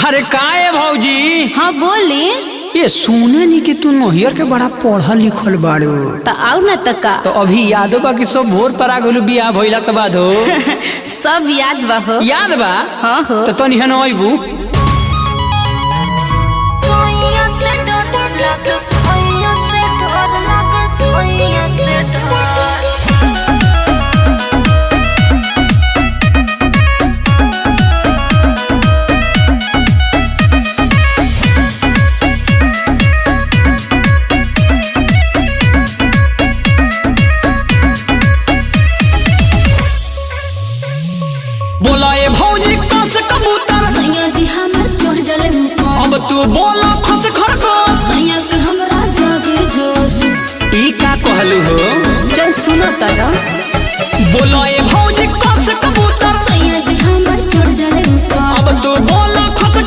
अरे का है भौजी? हाँ बोली। ये सुने नहीं कि तू नोहियर के बड़ा पढ़ल लिखल बाड़ू। तो आओ ना तका। तो अभी यादो बा कि सब भोर पर आ गलू बियाह भइला के बाद हो। सब याद बा हो। याद बा? हाँ हो। तो तनी हन आइबू। बोला ए भौजी कस कबूतर सैया जी हमर चढ़ जले मुँह। अब तू बोला खस खरगोश। सैया के हमरा जागे जोश। ई का कहलू हो? चल सुनो तारा। बोला ए भौजी